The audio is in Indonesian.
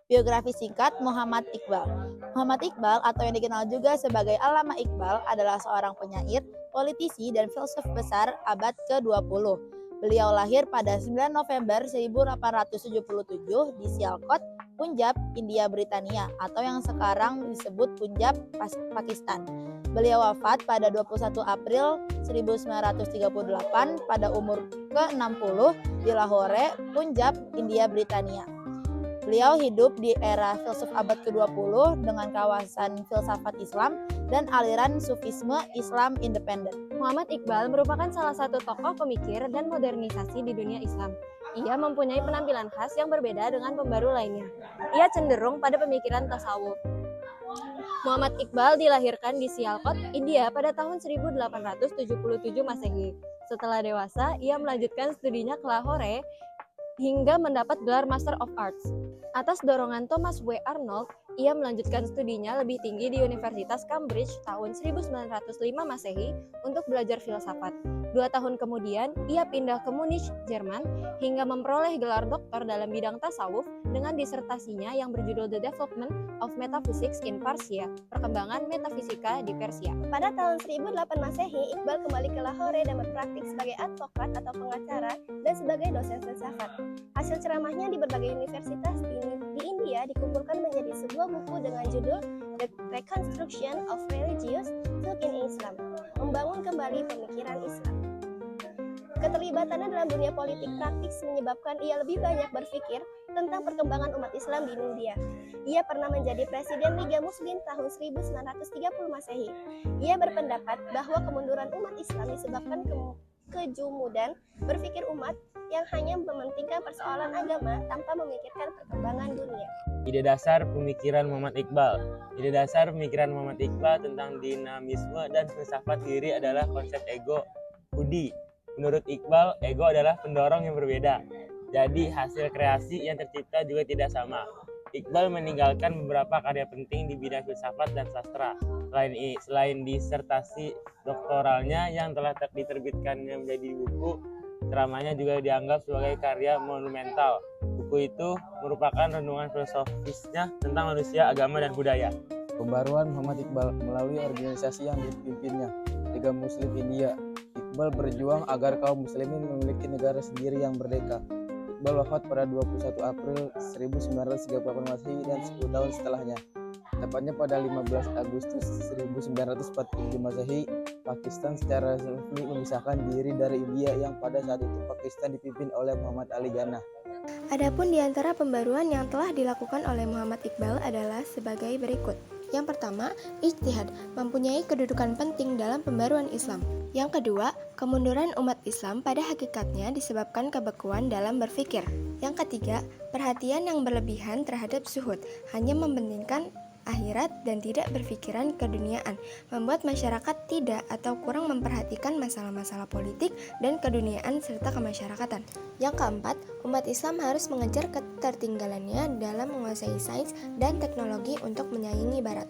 Biografi singkat Muhammad Iqbal. Muhammad Iqbal atau yang dikenal juga sebagai Allama Iqbal adalah seorang penyair, politisi, dan filsuf besar abad ke-20. Beliau lahir pada 9 November 1877 di Sialkot, Punjab, India Britania atau yang sekarang disebut Punjab, Pakistan. Beliau wafat pada 21 April 1938 pada umur ke-60 di Lahore, Punjab, India Britania. Beliau hidup di era filsuf abad ke-20 dengan kawasan filsafat Islam dan aliran Sufisme Islam independen. Muhammad Iqbal merupakan salah satu tokoh pemikir dan modernisasi di dunia Islam. Ia mempunyai penampilan khas yang berbeda dengan pembaru lainnya. Ia cenderung pada pemikiran tasawuf. Muhammad Iqbal dilahirkan di Sialkot, India pada tahun 1877 Masehi. Setelah dewasa, ia melanjutkan studinya ke Lahore hingga mendapat gelar Master of Arts. Atas dorongan Thomas W. Arnold, ia melanjutkan studinya lebih tinggi di Universitas Cambridge tahun 1905 Masehi untuk belajar filsafat. 2 tahun kemudian, ia pindah ke Munich, Jerman, hingga memperoleh gelar doktor dalam bidang tasawuf dengan disertasinya yang berjudul The Development of Metaphysics in Persia, perkembangan metafisika di Persia. Pada tahun 1008 Masehi, Iqbal kembali ke Lahore dan berpraktik sebagai advokat atau pengacara dan sebagai dosen filsafat. Hasil ceramahnya di berbagai universitas di India dikumpulkan menjadi sebuah buku dengan judul The Reconstruction of Religious Thought in Islam, membangun kembali pemikiran Islam. Keterlibatannya dalam dunia politik praktis menyebabkan ia lebih banyak berpikir tentang perkembangan umat Islam di India. Ia pernah menjadi Presiden Liga Muslim tahun 1930 Masehi. Ia berpendapat bahwa kemunduran umat Islam disebabkan kejumudan berpikir umat yang hanya mementingkan persoalan agama tanpa memikirkan perkembangan dunia. Ide dasar pemikiran Muhammad Iqbal. Ide dasar pemikiran Muhammad Iqbal tentang dinamisme dan filsafat diri adalah konsep ego Hudi. Menurut Iqbal, ego adalah pendorong yang berbeda. Jadi hasil kreasi yang tercipta juga tidak sama. Iqbal meninggalkan beberapa karya penting di bidang filsafat dan sastra. Selain disertasi doktoralnya yang telah diterbitkannya menjadi buku, ceramahnya juga dianggap sebagai karya monumental. Buku itu merupakan renungan filosofisnya tentang manusia, agama, dan budaya. Pembaruan Muhammad Iqbal melalui organisasi yang dipimpinnya, Liga Muslim India. Iqbal berjuang agar kaum muslimin memiliki negara sendiri yang merdeka. Iqbal wafat pada 21 April 1938 Masehi dan 10 tahun setelahnya. Tepatnya pada 15 Agustus 1947 Masehi, Pakistan secara resmi memisahkan diri dari India yang pada saat itu Pakistan dipimpin oleh Muhammad Ali Jinnah. Adapun di antara pembaruan yang telah dilakukan oleh Muhammad Iqbal adalah sebagai berikut. Yang pertama, ijtihad mempunyai kedudukan penting dalam pembaruan Islam. Yang kedua, kemunduran umat Islam pada hakikatnya disebabkan kebekuan dalam berpikir. Yang ketiga, perhatian yang berlebihan terhadap zuhud, hanya mementingkan akhirat dan tidak berpikiran keduniaan, membuat masyarakat tidak atau kurang memperhatikan masalah-masalah politik dan keduniaan serta kemasyarakatan. Yang keempat, umat Islam harus mengejar ketertinggalannya dalam menguasai sains dan teknologi untuk menyaingi Barat.